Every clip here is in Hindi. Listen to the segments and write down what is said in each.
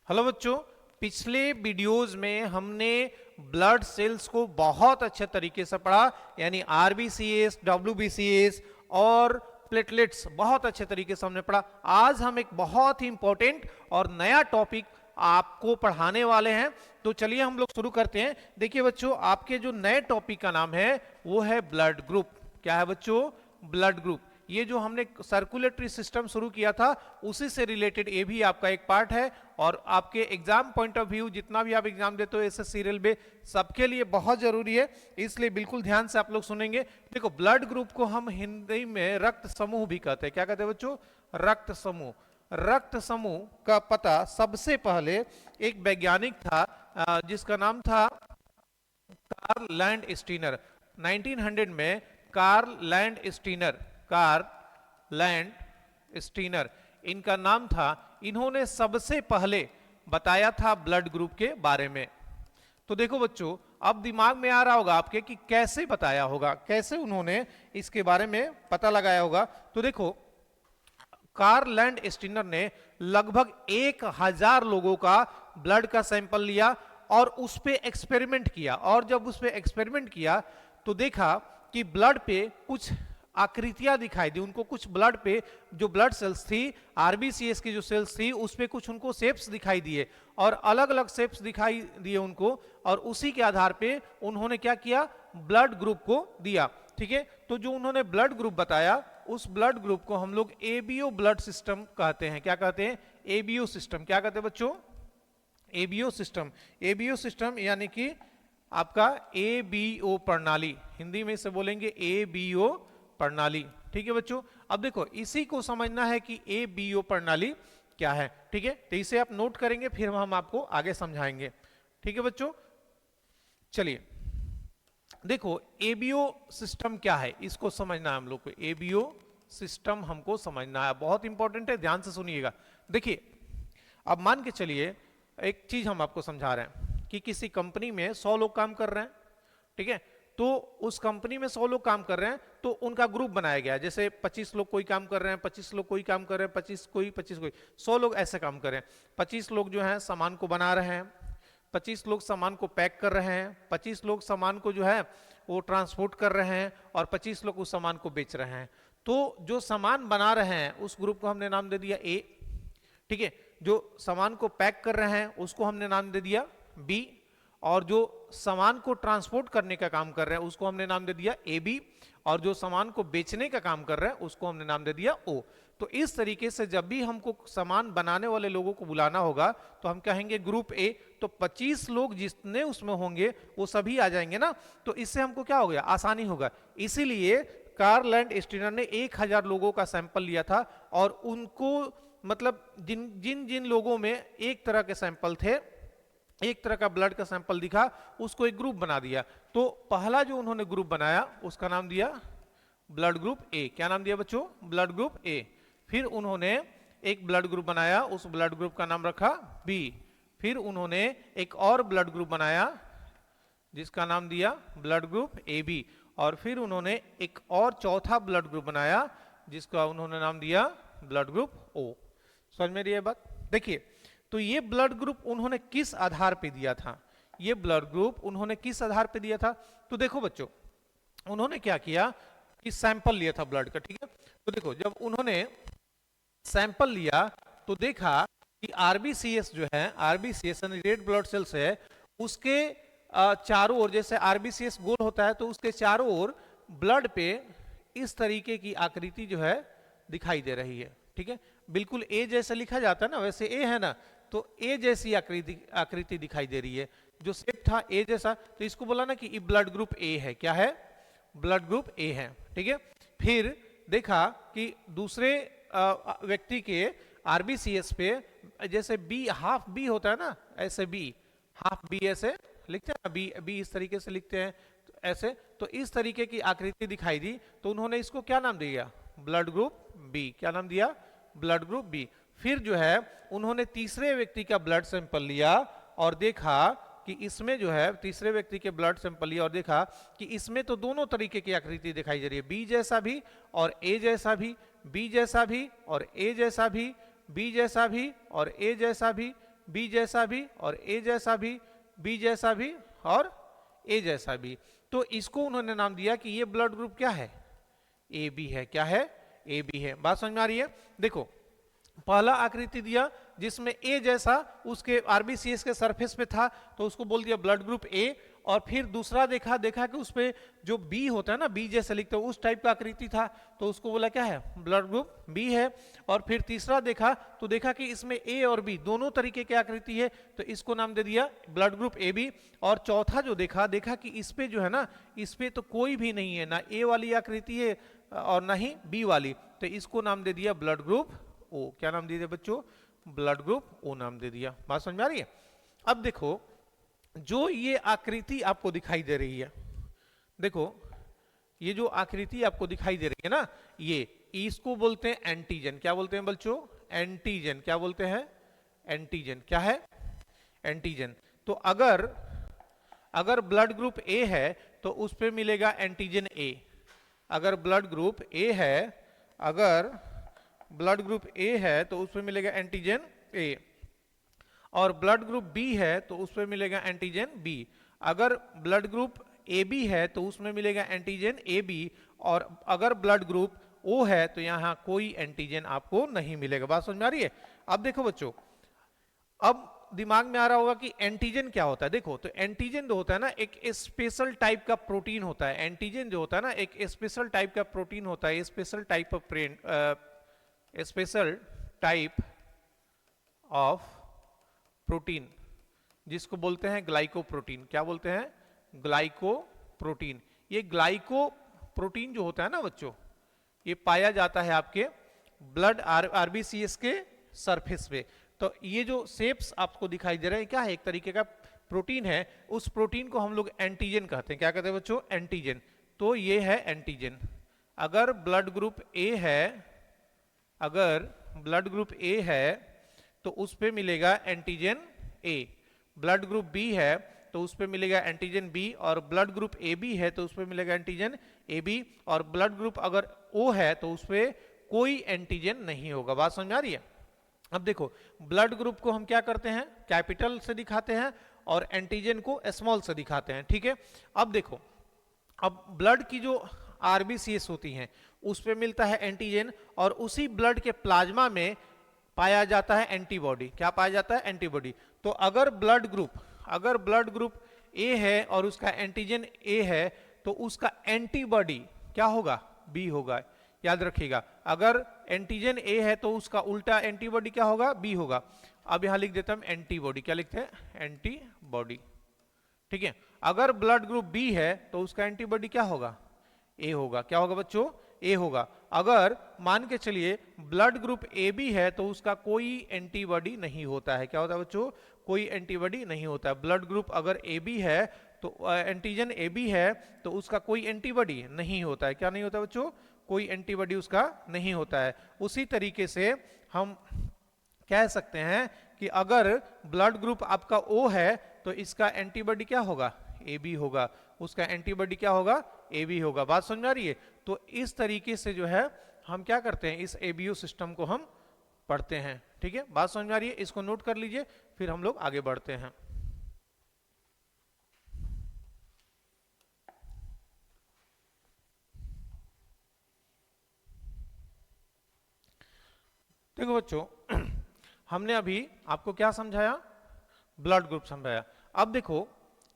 हेलो बच्चों, पिछले वीडियोस में हमने ब्लड सेल्स को बहुत अच्छे तरीके से पढ़ा, यानी आरबीसीएस, डब्ल्यूबीसीएस और प्लेटलेट्स बहुत अच्छे तरीके से हमने पढ़ा। आज हम एक बहुत ही इंपॉर्टेंट और नया टॉपिक आपको पढ़ाने वाले हैं, तो चलिए हम लोग शुरू करते हैं। देखिए बच्चों, आपके जो नए टॉपिक का नाम है वो है ब्लड ग्रुप। क्या है बच्चों? Blood group. ये जो हमने सर्कुलेटरी सिस्टम शुरू किया था उसी से रिलेटेड ये भी आपका एक पार्ट है, और आपके एग्जाम पॉइंट ऑफ व्यू जितना भी आप एग्जाम देते हो एसएससी रेलवे सबके लिए बहुत जरूरी है, इसलिए बिल्कुल ध्यान से आप लोग सुनेंगे। देखो, ब्लड ग्रुप को हम हिंदी में रक्त समूह भी कहते हैं। क्या कहते हैं बच्चों? रक्त समूह। रक्त समूह का पता सबसे पहले एक वैज्ञानिक था जिसका नाम था कार्ल लैंड स्टीनर। 1900 में कार्ल लैंड स्टीनर इनका नाम था। इन्होंने सबसे पहले बताया था ब्लड ग्रुप के बारे में। तो देखो बच्चों, अब दिमाग में आ रहा होगा आपके कि कैसे बताया होगा, कैसे उन्होंने इसके बारे में पता लगाया होगा। तो देखो, कार्ल लैंड स्टीनर ने लगभग 1000 लोगों का ब्लड का सैंपल लिया और उस पे एक्सपेरिमेंट किया, और जब उस पे एक्सपेरिमेंट किया तो देखा कि ब्लड पे कुछ आकृतियां दिखाई दी उनको। कुछ ब्लड पे जो ब्लड सेल्स थी, आरबीसीएस की जो सेल्स थी, उस पे कुछ उनको शेप्स दिखाई दिए, और अलग अलग शेप्स दिखाई दिए उनको, और उसी के आधार पे उन्होंने क्या किया? ब्लड ग्रुप को दिया। ठीक है, तो जो उन्होंने ब्लड ग्रुप बताया उस ब्लड ग्रुप को हम लोग एबीओ ब्लड सिस्टम कहते हैं। क्या कहते हैं? ABO system. क्या कहते हैं बच्चों? ABO system. एबीओ सिस्टम यानी कि आपका एबीओ प्रणाली, हिंदी में से बोलेंगे एबीओ प्रणाली। ठीक है बच्चों, अब देखो इसी को समझना है कि एबीओ प्रणाली क्या है। ठीक है, तो इसे आप नोट करेंगे, फिर हम आपको आगे समझाएंगे। ठीक है बच्चों, चलिए देखो एबीओ सिस्टम क्या है इसको समझना है हम लोग को। एबीओ सिस्टम हमको समझना है, बहुत इंपॉर्टेंट है, ध्यान से सुनिएगा। देखिए, अब मान के चलिए एक चीज हम आपको समझा रहे हैं कि किसी कंपनी में 100 लोग काम कर रहे हैं। ठीक है, तो उस कंपनी में 100 लोग काम कर रहे हैं, तो उनका ग्रुप बनाया गया है। जैसे 25 लोग कोई काम कर रहे हैं, 25 लोग कोई काम कर रहे हैं, 25 कोई 100 लोग ऐसे काम कर रहे हैं। 25 लोग जो है सामान को बना रहे हैं, 25 लोग सामान को पैक कर रहे हैं, 25 लोग सामान को जो है वो ट्रांसपोर्ट कर रहे हैं, और 25 लोग उस सामान को बेच रहे हैं। तो जो सामान बना रहे हैं उस ग्रुप को हमने नाम दे दिया ए। ठीक है, जो सामान को पैक कर रहे हैं उसको हमने नाम दे दिया बी, और जो सामान को ट्रांसपोर्ट करने का काम कर रहे हैं उसको हमने नाम दे दिया ए बी, और जो सामान को बेचने का काम कर रहे हैं उसको हमने नाम दे दिया ओ। तो इस तरीके से जब भी हमको सामान बनाने वाले लोगों को बुलाना होगा तो हम कहेंगे ग्रुप ए। तो 25 लोग जितने उसमें होंगे वो सभी आ जाएंगे ना, तो इससे हमको क्या हो गया? आसानी होगा। इसीलिए कार्ल लैंड स्टीनर ने 1000 लोगों का सैंपल लिया था, और उनको मतलब जिन जिन जिन लोगों में एक तरह के सैंपल थे, एक तरह का ब्लड का सैंपल दिखा, उसको एक ग्रुप बना दिया। तो पहला जो उन्होंने ग्रुप बनाया उसका नाम दिया ब्लड ग्रुप ए। क्या नाम दिया बच्चों? ब्लड ग्रुप ए। फिर उन्होंने एक ब्लड ग्रुप बनाया, उस ब्लड ग्रुप का नाम रखा बी। फिर उन्होंने एक और ब्लड ग्रुप बनाया जिसका नाम दिया ब्लड ग्रुप ए बी, और फिर उन्होंने एक और चौथा ब्लड ग्रुप बनाया जिसका उन्होंने नाम दिया ब्लड ग्रुप ओ। समझ में रही है बात? देखिए, तो ये ब्लड ग्रुप उन्होंने किस आधार पे दिया था? ये ब्लड ग्रुप उन्होंने किस आधार पे दिया था? तो देखो बच्चों, उन्होंने क्या किया कि सैंपल लिया था ब्लड का। ठीक है, तो देखो जब उन्होंने सैंपल लिया तो देखा कि आरबीसीएस जो है, आरबीसीएस यानी रेड ब्लड सेल्स है, उसके चारों ओर, जैसे आरबीसीएस गोल होता है तो उसके चारों ओर ब्लड पे इस तरीके की आकृति जो है दिखाई दे रही है। ठीक है, बिल्कुल ए जैसे लिखा जाता है ना, वैसे ए है ना, तो ए जैसी आकृति दिखाई दे रही है। जो शेप था ए जैसा, तो इसको बोला ना कि ब्लड ग्रुप ए है। क्या है? ब्लड ग्रुप ए है। ठीक है, फिर देखा कि दूसरे व्यक्ति के आरबीसीएस पे जैसे बी, हाफ बी होता है ना, ऐसे बी, हाफ बी ऐसे लिखते हैं ना, बी बी इस तरीके से लिखते हैं, तो ऐसे, तो इस तरीके की आकृति दिखाई दी, तो उन्होंने इसको क्या नाम दिया? Blood group B. क्या नाम दिया? Blood group B. फिर जो है उन्होंने तीसरे व्यक्ति का ब्लड सैंपल लिया और देखा कि इसमें जो है तीसरे व्यक्ति के ब्लड सैंपल लिया और देखा कि इसमें तो दोनों तरीके की आकृति दिखाई दे रही है, बी जैसा भी और ए जैसा भी, बी जैसा भी और ए जैसा भी, बी जैसा भी और ए जैसा भी, बी जैसा भी और ए जैसा भी, बी जैसा भी और ए जैसा भी। तो इसको उन्होंने नाम दिया कि ये ब्लड ग्रुप क्या है, ए बी है। क्या है, ए बी है। बात समझ में आ रही है? देखो पहला आकृति दिया जिसमें ए जैसा उसके आरबीसीएस के सरफेस पे था तो उसको बोल दिया ब्लड ग्रुप ए, और फिर दूसरा देखा कि उस पे जो बी होता है ना, बी जैसे लिखते हैं उस टाइप का आकृति था तो उसको बोला क्या है, ब्लड ग्रुप बी है। और फिर तीसरा देखा तो देखा कि इसमें ए और बी दोनों तरीके की आकृति है तो इसको नाम दे दिया ब्लड ग्रुप ए बी। और चौथा जो देखा कि इस पे जो है ना, इस पे तो कोई भी नहीं है, ना ए वाली आकृति है और ना ही बी वाली, तो इसको नाम दे दिया ब्लड ग्रुप ओ। क्या नाम दे दिया बच्चों, ब्लड ग्रुप ओ नाम दे दिया। बात समझ में आ रही है? अब देखो जो ये आकृति आपको दिखाई दे रही है, देखो ये जो आकृति आपको दिखाई दे रही है ना, ये इसको बोलते हैं एंटीजन। क्या बोलते हैं बच्चों, एंटीजन। क्या बोलते हैं, एंटीजन। क्या है, एंटीजन। तो अगर ब्लड ग्रुप ए है तो उस पे मिलेगा एंटीजन ए। अगर ब्लड ग्रुप ए है, अगर ब्लड ग्रुप ए है तो उसमें मिलेगा एंटीजन ए, और ब्लड ग्रुप बी है तो उसमें मिलेगा एंटीजन बी। अगर ब्लड ग्रुप ए बी है तो उसमें मिलेगा एंटीजन ए बी, और अगर ब्लड ग्रुप ओ है तो यहां कोई एंटीजन आपको नहीं मिलेगा। बात समझ में आ रही है? अब देखो बच्चों, अब दिमाग में आ रहा होगा कि एंटीजन क्या होता है। देखो तो एंटीजन जो होता है ना, एक स्पेशल टाइप का प्रोटीन होता है। एंटीजन जो होता है ना, एक स्पेशल टाइप का प्रोटीन होता है, स्पेशल टाइप ऑफ प्रोटीन जिसको बोलते हैं ग्लाइकोप्रोटीन। क्या बोलते हैं, ग्लाइकोप्रोटीन। ये ग्लाइकोप्रोटीन जो होता है ना बच्चों, ये पाया जाता है आपके ब्लड आरबीसीएस के सरफेस पे। तो ये जो शेप्स आपको दिखाई दे रहे हैं क्या है, एक तरीके का प्रोटीन है। उस प्रोटीन को हम लोग एंटीजन कहते हैं। क्या कहते हैं बच्चों, एंटीजन। तो ये है एंटीजन। अगर ब्लड ग्रुप ए है, अगर ब्लड ग्रुप ए है तो उस पे मिलेगा antigen A. Blood group B है तो उस पे मिलेगा एंटीजन बी, और ब्लड ग्रुप ए बी है तो उस पे मिलेगा एंटीजन ए बी, और ब्लड ग्रुप अगर ओ है तो उस पे कोई एंटीजन नहीं होगा। बात समझ में आ रही है? अब देखो ब्लड ग्रुप को हम क्या करते हैं, कैपिटल से दिखाते हैं, और एंटीजन को स्मॉल से दिखाते हैं। ठीक है, अब देखो, अब ब्लड की जो आरबीसीएस होती हैं उस पे मिलता है एंटीजन, और उसी ब्लड के प्लाज्मा में पाया जाता है एंटीबॉडी। क्या पाया जाता है, एंटीबॉडी। तो अगर ब्लड ग्रुप ए है और उसका एंटीजन ए है तो उसका एंटीबॉडी क्या होगा, बी होगा। याद रखिएगा, अगर एंटीजन ए है तो उसका उल्टा एंटीबॉडी क्या होगा, बी होगा। अब यहां लिख देता हूं एंटीबॉडी। क्या लिखते हैं, एंटीबॉडी। ठीक है, अगर ब्लड ग्रुप बी है तो उसका एंटीबॉडी क्या होगा, ए होगा। क्या होगा बच्चों, ए होगा। अगर मान के चलिए ब्लड ग्रुप ए बी है तो उसका कोई एंटीबॉडी नहीं होता है। क्या होता है बच्चों, कोई एंटीबॉडी नहीं होता है। ब्लड ग्रुप अगर ए बी है तो एंटीजन ए बी है तो उसका कोई एंटीबॉडी नहीं होता है। क्या नहीं होता बच्चों, कोई एंटीबॉडी उसका नहीं होता है। उसी तरीके से हम कह सकते हैं कि अगर ब्लड ग्रुप आपका ओ है तो इसका एंटीबॉडी क्या होगा, ए बी होगा। उसका एंटीबॉडी क्या होगा, ए बी होगा। बात समझ में आ रही है? तो इस तरीके से जो है हम क्या करते हैं, इस एबीओ सिस्टम को हम पढ़ते हैं। ठीक है, बात समझ में आ रही है? इसको नोट कर लीजिए, फिर हम लोग आगे बढ़ते हैं। देखो बच्चों, हमने अभी आपको क्या समझाया, ब्लड ग्रुप समझाया। अब देखो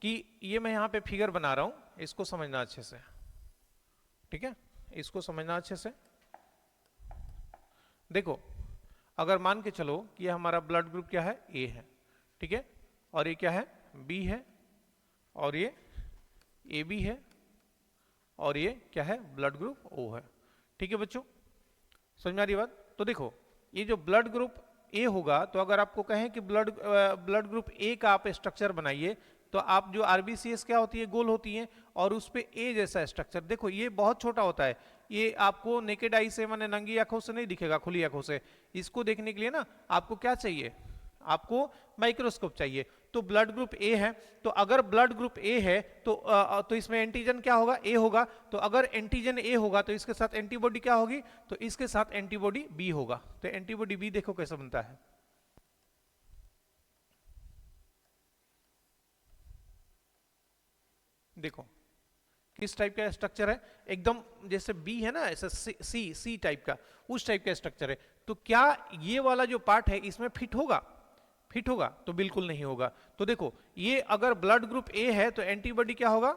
कि ये मैं यहां पे फिगर बना रहा हूं, इसको समझना अच्छे से। ठीक है, इसको समझना अच्छे से। देखो अगर मान के चलो कि ये हमारा ब्लड ग्रुप क्या है, ए है। ठीक है, और ये क्या है, बी है, और ये ए बी है, और ये क्या है, ब्लड ग्रुप ओ है। ठीक है बच्चों, समझ में आ रही बात? तो देखो ये जो ब्लड ग्रुप ए होगा, तो अगर आपको कहें कि ब्लड ग्रुप ए का आप स्ट्रक्चर बनाइए तो आप जो आरबीसीएस क्या होती है, गोल होती है, और उस पे ए जैसा स्ट्रक्चर। देखो ये बहुत छोटा होता है, ये आपको नेकेड आई से, माने नंगी आंखों से नहीं दिखेगा, खुली आंखों से। इसको देखने के लिए ना आपको क्या चाहिए, आपको माइक्रोस्कोप चाहिए। तो ब्लड ग्रुप ए है, तो अगर ब्लड ग्रुप ए है तो इसमें एंटीजन क्या होगा, ए होगा। तो अगर एंटीजन ए होगा तो इसके साथ एंटीबॉडी क्या होगी, तो इसके साथ एंटीबॉडी बी होगा। तो एंटीबॉडी बी देखो कैसे बनता है, देखो किस टाइप का स्ट्रक्चर है, एकदम जैसे बी है ना, ऐसा सी टाइप का, उस टाइप का स्ट्रक्चर है। तो क्या ये वाला जो पार्ट है इसमें फिट होगा? फिट होगा? तो बिल्कुल नहीं होगा। तो देखो ये अगर ब्लड ग्रुप ए है तो एंटीबॉडी क्या होगा?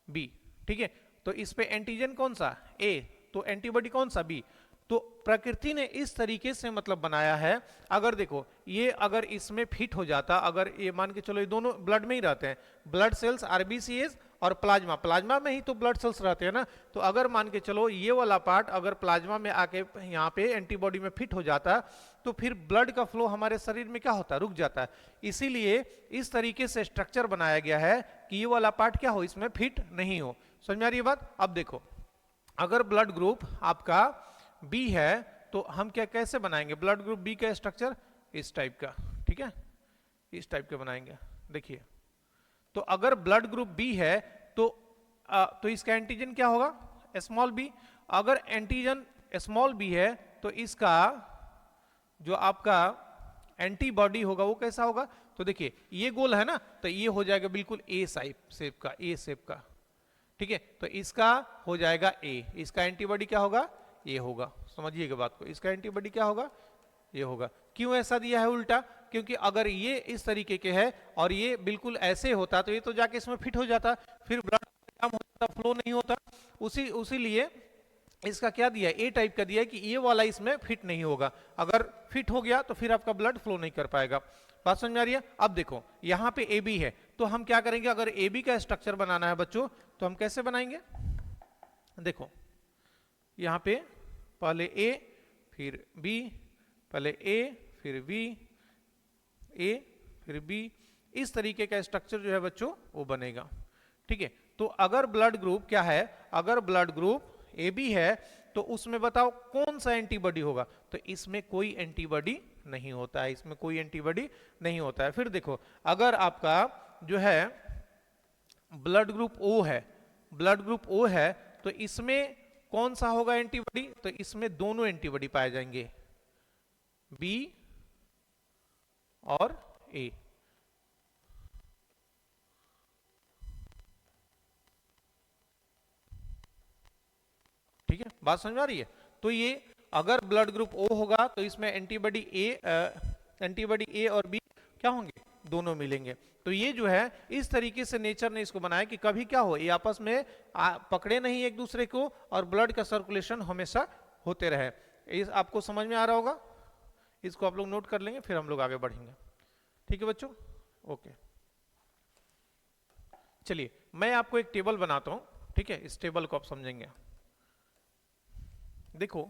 बी। ठीक है, तो इस पे एंटीजन कौन सा? ए, तो एंटीबॉडी कौन सा? बी। तो प्रकृति ने इस तरीके से मतलब बनाया है, अगर देखो ये अगर इसमें फिट हो जाता, अगर ये मान के चलो ये दोनों ब्लड में ही रहते हैं, ब्लड सेल्स आरबीसीएस और प्लाज्मा, प्लाज्मा में ही तो ब्लड सेल्स रहते हैं ना, तो अगर मान के चलो ये वाला पार्ट अगर प्लाज्मा में आके यहाँ पे एंटीबॉडी में फिट हो जाता तो फिर ब्लड का फ्लो हमारे शरीर में क्या होता है? रुक जाता है। इसीलिए इस तरीके से स्ट्रक्चर बनाया गया है कि ये वाला पार्ट क्या हो? इसमें फिट नहीं हो। समझ में आ रही है बात? अब देखो अगर ब्लड ग्रुप आपका बी है तो हम क्या कैसे बनाएंगे ब्लड ग्रुप बी का स्ट्रक्चर? इस टाइप का। ठीक है, इस टाइप के बनाएंगे। देखिए तो अगर ब्लड ग्रुप बी है तो इसका एंटीजन क्या होगा? Small B. अगर एंटीजन स्मॉल बी है तो इसका जो आपका एंटीबॉडी होगा वो कैसा होगा? तो देखिए ये गोल है ना, तो ये हो जाएगा बिल्कुल ए शेप का, ए शेप का। ठीक है, तो इसका हो जाएगा ए, इसका एंटीबॉडी क्या होगा? ये होगा। समझिएगा बात को, इसका एंटीबॉडी क्या होगा? ये होगा। क्यों ऐसा दिया है उल्टा? क्योंकि अगर ये इस तरीके के है और ये बिल्कुल ऐसे होता तो ये तो जाके इसमें फिट हो जाता, फिर ब्लड कम होता, फ्लो नहीं होता। उसी लिए इसका क्या दिया है? ए टाइप का दिया है कि ये वाला इसमें फिट नहीं होगा। अगर फिट हो गया तो फिर आपका ब्लड फ्लो नहीं कर पाएगा। बात समझ में आ रही है? अब देखो यहाँ पे ए बी है तो हम क्या करेंगे? अगर ए बी का स्ट्रक्चर बनाना है बच्चों तो हम कैसे बनाएंगे? देखो यहाँ पे पहले ए फिर बी, पहले ए फिर बी, ए फिर बी, इस तरीके का स्ट्रक्चर जो है बच्चों वो बनेगा। ठीक है, तो अगर ब्लड ग्रुप क्या है? अगर ब्लड ग्रुप ए बी है तो उसमें बताओ कौन सा एंटीबॉडी होगा? तो इसमें कोई एंटीबॉडी नहीं होता है, इसमें कोई एंटीबॉडी नहीं होता है। फिर देखो अगर आपका जो है ब्लड ग्रुप ओ है, ब्लड ग्रुप ओ है तो इसमें कौन सा होगा एंटीबॉडी? तो इसमें दोनों एंटीबॉडी पाए जाएंगे, बी और ए। ठीक है, बात समझ में आ रही है? तो ये अगर ब्लड ग्रुप ओ होगा तो इसमें एंटीबॉडी ए और बी क्या होंगे? दोनों मिलेंगे। तो ये जो है इस तरीके से नेचर ने इसको बनाया कि कभी क्या हो, ये आपस में पकड़े नहीं एक दूसरे को और ब्लड का सर्कुलेशन हमेशा होते रहे। इस आपको समझ में आ रहा होगा? इसको आप लोग नोट कर लेंगे, फिर हम लोग आगे बढ़ेंगे। ठीक है बच्चों, ओके। चलिए मैं आपको एक टेबल बनाता हूं। ठीक है, इस टेबल को आप समझेंगे। देखो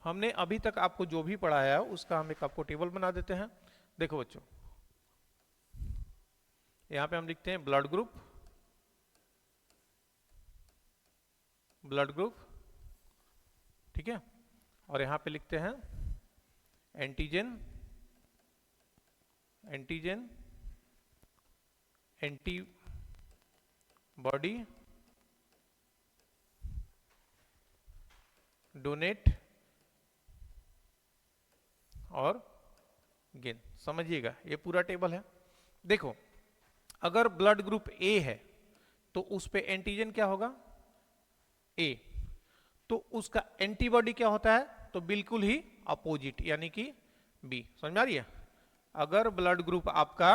हमने अभी तक आपको जो भी पढ़ाया है उसका हम एक आपको टेबल बना देते हैं। देखो बच्चों यहां पे हम लिखते हैं ब्लड ग्रुप, ब्लड ग्रुप। ठीक है, और यहां पे लिखते हैं एंटीजन, एंटीजन, एंटीबॉडी, डोनेट और गेन। समझिएगा ये पूरा टेबल है। देखो अगर ब्लड ग्रुप ए है तो उस पे एंटीजन क्या होगा? ए। तो उसका एंटीबॉडी क्या होता है? तो बिल्कुल ही अपोजिट, यानी कि बी। समझ में आ रही है? अगर ब्लड ग्रुप आपका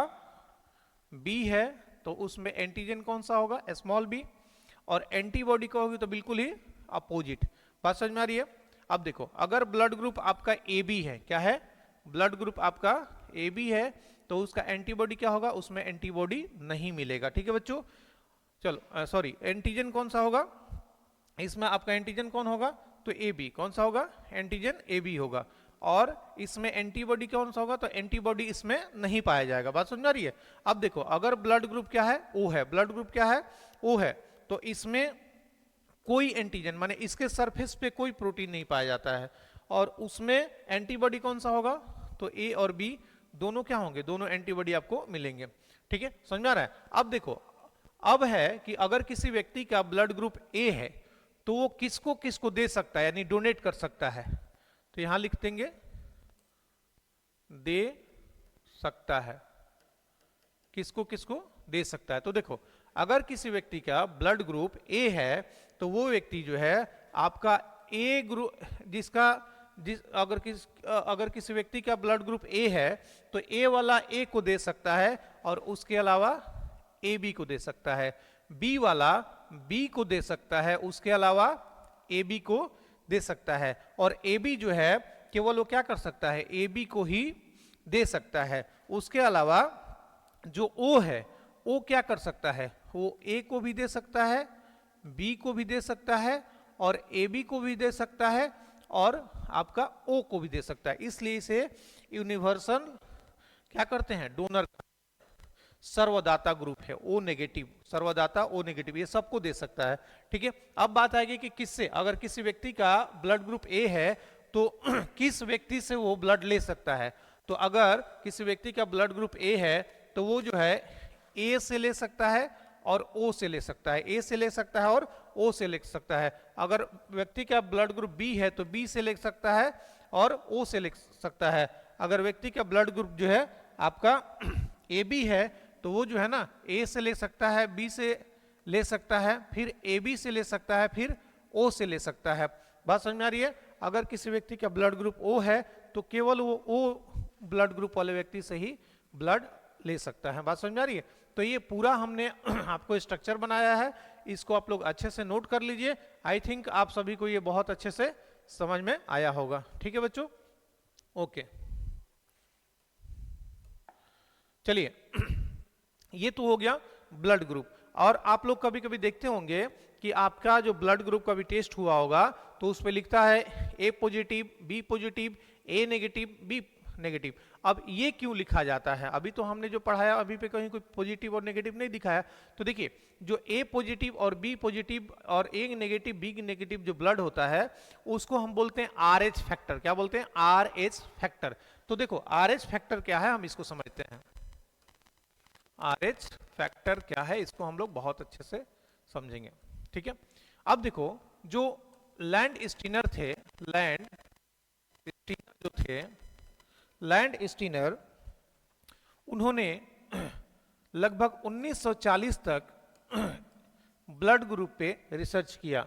बी है तो उसमें एंटीजन कौन सा होगा? Small B. और एंटीबॉडी क्या होगी? तो बिल्कुल ही अपोजिट। बात समझ में आ रही है? अब देखो अगर ब्लड ग्रुप आपका ए बी है, क्या है? ब्लड ग्रुप आपका ए बी है तो उसका एंटीबॉडी क्या होगा? उसमें एंटीबॉडी नहीं मिलेगा। ठीक है बच्चों, चलो सॉरी, एंटीजन कौन सा होगा? इसमें आपका एंटीजन कौन होगा? तो ए बी। कौन सा होगा? एंटीजन ए बी होगा। और इसमें एंटीबॉडी कौन सा होगा? तो एंटीबॉडी इसमें नहीं पाया जाएगा। बात समझ आ रही है? अब देखो अगर ब्लड ग्रुप क्या है? ओ है। ब्लड ग्रुप क्या है? ओ है। तो इसमें कोई एंटीजन माने इसके सरफेस पे कोई प्रोटीन नहीं पाया जाता है और उसमें एंटीबॉडी कौन सा होगा? तो ए और बी दोनों क्या होंगे? दोनों एंटीबॉडी आपको मिलेंगे। ठीक है, समझ में आ रहा है? अब देखो अब है कि अगर किसी व्यक्ति का ब्लड ग्रुप ए है तो वो किसको किसको दे सकता है, यानी डोनेट कर सकता है। तो यहां लिख देंगे दे सकता है। किसको किसको? दे सकता है। तो देखो, अगर किसी व्यक्ति का ब्लड ग्रुप ए है तो वो व्यक्ति जो है आपका ए ग्रुप अगर किसी व्यक्ति का ब्लड ग्रुप ए है तो ए वाला ए को दे सकता है और उसके अलावा ए बी को दे सकता है, बी वाला बी को दे सकता है, उसके अलावा ए बी को दे सकता है, और ए बी जो है केवल वो क्या कर सकता है, ए बी को ही दे सकता है। उसके अलावा जो ओ है, ओ क्या कर सकता है, वो ए को भी दे सकता है, बी को भी दे सकता है और ए बी को भी दे सकता है और आपका ओ को भी दे सकता है। इसलिए इसे यूनिवर्सल क्या करते हैं, डोनर, सर्वदाता ग्रुप है, ओ नेगेटिव, सर्वदाता ओ नेगेटिव, ये सबको दे सकता है। ठीक है, अब बात आएगी कि किससे, अगर किसी व्यक्ति का ब्लड ग्रुप ए है तो किस व्यक्ति से वो ब्लड ले सकता है। तो अगर किसी व्यक्ति का ब्लड ग्रुप ए है तो वो जो है ए से ले सकता है और ओ से ले सकता है, ए से ले सकता है और ओ से ले सकता है। अगर व्यक्ति का ब्लड ग्रुप बी है तो बी से ले सकता है और ओ से ले सकता है। अगर व्यक्ति का ब्लड ग्रुप जो है आपका ए बी है तो वो जो है ना ए से ले सकता है, बी से ले सकता है, फिर ए बी से ले सकता है, फिर ओ से ले सकता है। बात समझ में आ रही है। अगर किसी व्यक्ति का ब्लड ग्रुप ओ है तो केवल वो ओ ब्लड ग्रुप वाले व्यक्ति से ही ब्लड ले सकता है। बात समझ में आ रही है। तो ये पूरा हमने आपको स्ट्रक्चर बनाया है, इसको आप लोग अच्छे से नोट कर लीजिए। आई थिंक आप सभी को ये बहुत अच्छे से समझ में आया होगा। ठीक है बच्चों, ओके, चलिए ये तो हो गया ब्लड ग्रुप। और आप लोग कभी कभी देखते होंगे कि आपका जो ब्लड ग्रुप का भी टेस्ट हुआ होगा तो उस पर लिखता है ए पॉजिटिव, बी पॉजिटिव, ए नेगेटिव, बी नेगेटिव। अब ये क्यों लिखा जाता है, अभी तो हमने जो पढ़ाया अभी पे कहीं कोई पॉजिटिव और नेगेटिव नहीं दिखाया। तो देखिए, जो ए पॉजिटिव और बी पॉजिटिव और ए नेगेटिव बी नेगेटिव जो ब्लड होता है उसको हम बोलते हैं आरएच फैक्टर। क्या बोलते हैं, आरएच फैक्टर। तो देखो आरएच फैक्टर क्या है, हम इसको समझते हैं। आरएच फैक्टर क्या है इसको हम लोग बहुत अच्छे से समझेंगे। ठीक है, अब देखो जो लैंड स्टीनर थे, लैंड स्टीनर जो थे, लैंड स्टीनर, उन्होंने लगभग 1940 तक ब्लड ग्रुप पे रिसर्च किया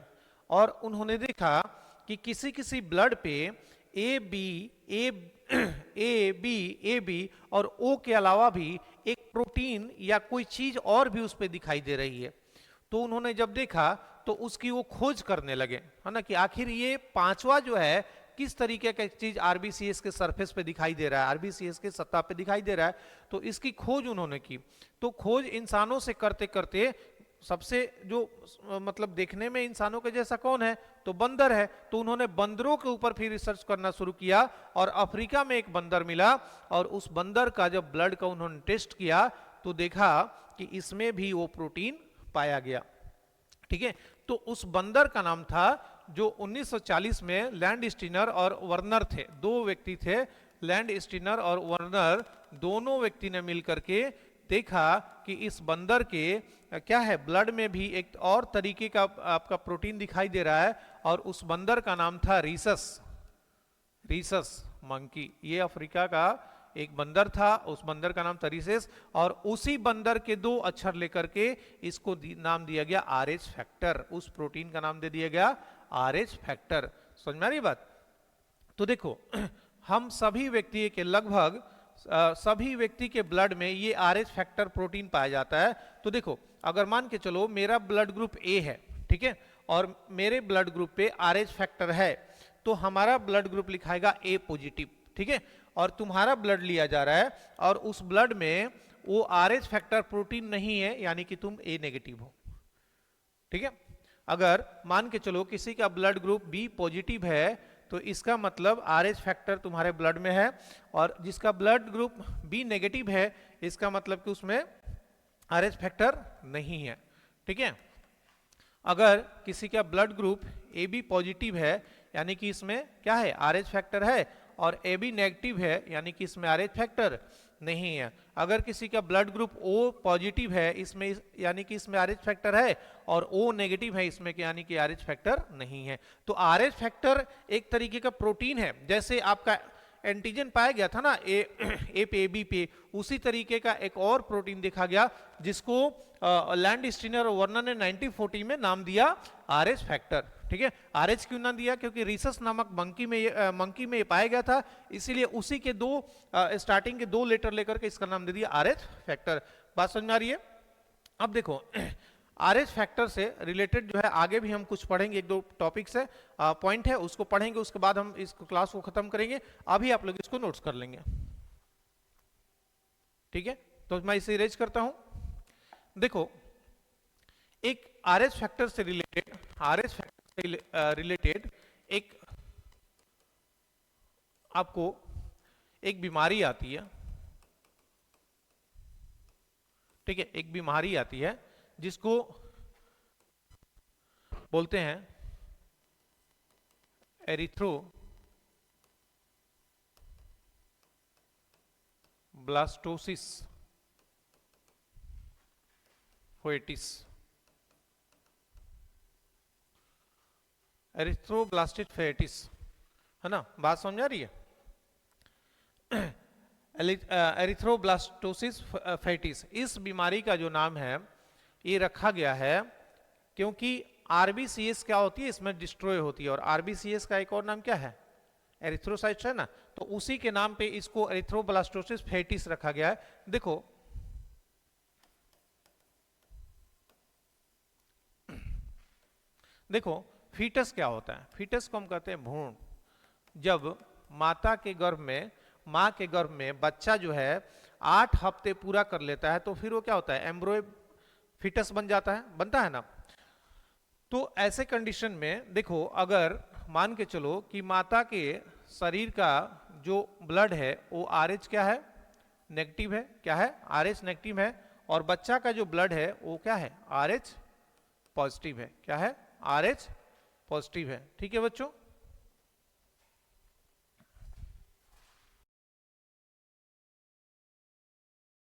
और उन्होंने देखा कि किसी किसी ब्लड पे ए बी और ओ के अलावा भी एक प्रोटीन या कोई चीज और भी उस पे दिखाई दे रही है। तो उन्होंने जब देखा तो उसकी वो खोज करने लगे, है ना, कि आखिर ये पांचवा जो है किस तरीके का चीज आरबीसीएस के सरफेस पे दिखाई दे रहा है, आरबीसीएस के सतह पे दिखाई दे रहा है। तो इसकी खोज उन्होंने की। तो खोज इंसानों से करते करते सबसे जो मतलब देखने में इंसानों के जैसा कौन है, तो बंदर है। तो उन्होंने बंदरों के ऊपर फिर रिसर्च करना शुरू किया और अफ्रीका में एक बंदर मिला और उस बंदर का जब ब्लड का उन्होंने टेस्ट किया तो देखा कि इसमें भी वो प्रोटीन पाया गया। ठीक है, तो उस बंदर का नाम था, जो 1940 में लैंड स्टीनर और वर्नर थे, दो व्यक्ति थे, लैंड स्टीनर और वर्नर, दोनों व्यक्ति ने मिलकर के देखा कि इस बंदर के क्या है, ब्लड में भी एक और तरीके का आपका प्रोटीन दिखाई दे रहा है और उस बंदर का नाम था रीसस मंकी। ये अफ्रीका का एक बंदर था, उस बंदर का नाम था रीसस, और उसी बंदर के दो अक्षर लेकर के इसको नाम दिया गया आरएच फैक्टर। उस प्रोटीन का नाम दे दिया गया आरएच फैक्टर। समझ में आ रही बात। तो देखो हम सभी व्यक्ति के लगभग सभी व्यक्ति के ब्लड में ये आरएच फैक्टर प्रोटीन पाया जाता है। तो देखो अगर मान के चलो मेरा ब्लड ग्रुप ए है, ठीक है, और मेरे ब्लड ग्रुप पे आरएच फैक्टर है, तो हमारा ब्लड ग्रुप लिखाएगा ए पॉजिटिव। ठीक है, और तुम्हारा ब्लड लिया जा रहा है और उस ब्लड में वो आरएच फैक्टर प्रोटीन नहीं है, यानी कि तुम ए नेगेटिव हो। ठीक है, अगर मान के चलो किसी का ब्लड ग्रुप बी पॉजिटिव है तो इसका मतलब आरएच फैक्टर तुम्हारे ब्लड में है, और जिसका ब्लड ग्रुप बी नेगेटिव है इसका मतलब कि उसमें आरएच फैक्टर नहीं है। ठीक है, अगर किसी का blood group A B positive है यानी कि इसमें क्या है, आरएच फैक्टर है, और ए बी नेगेटिव है यानी कि इसमें आरएच फैक्टर नहीं है। अगर किसी का ब्लड ग्रुप ओ पॉजिटिव है इसमें, यानी कि इसमें आरएच फैक्टर है, और ओ नेगेटिव है इसमें, यानी कि आरएच फैक्टर नहीं है। तो आरएच फैक्टर एक तरीके का प्रोटीन है, जैसे आपका एंटीजन पाया गया था ना ए पे बी पे, उसी तरीके का एक और प्रोटीन देखा गया जिसको लैंड स्टीनर और वर्नर ने 1940 में नाम दिया आरएच फैक्टर। ठीक है, आरएच क्यों नाम दिया? क्योंकि रिसस नामक मंकी में ये पाया गया था, इसीलिए उसी के स्टार्टिंग के 2 लेटर लेकर के इसका नाम दे दिया आरएच फैक्टर। बात समझ में आ रही है? अब देखो आरएच फैक्टर से रिलेटेड जो है आगे भी हम कुछ पढ़ेंगे, 1-2 टॉपिक्स है, पॉइंट है, उसको पढ़ेंगे, उसके बाद हम इस क्लास को खत्म करेंगे। अभी आप लोग इसको नोट्स कर लेंगे। ठीक है, तो मैं इसे इरेज करता हूं। देखो एक आरएच फैक्टर से रिलेटेड एक आपको एक बीमारी आती है। ठीक है, एक बीमारी आती है जिसको बोलते हैं एरिथ्रोब्लास्टोसिस फोएटिस। एरिथ्रोब्लास्टिक फेटिस, है ना? बात समझ आ रही है? एरिथ्रोब्लास्टोसिस फेटिस, इस बीमारी का जो नाम है ये रखा गया है क्योंकि आरबीसीएस क्या होती है, इसमें डिस्ट्रॉय होती है, और आरबीसीएस का एक और नाम क्या है? एरिथ्रोसाइट्स है ना, तो उसी के नाम पे इसको एरिथ्रोब्लास्टोसिस फेटिस रखा गया है। देखो देखो फीटस क्या होता है? फीटस को हम कहते हैं भ्रूण। जब माँ के गर्भ में बच्चा जो है 8 हफ्ते पूरा कर लेता है तो फिर वो क्या होता है? एम्ब्रॉय फीटस बनता है ना। तो ऐसे कंडीशन में देखो, अगर मान के चलो कि माता के शरीर का जो ब्लड है वो आरएच क्या है? नेगेटिव है। क्या है? आरएच नेगेटिव है। और बच्चा का जो ब्लड है वो क्या है? आरएच पॉजिटिव है। क्या है? आरएच पॉजिटिव है। ठीक है बच्चों।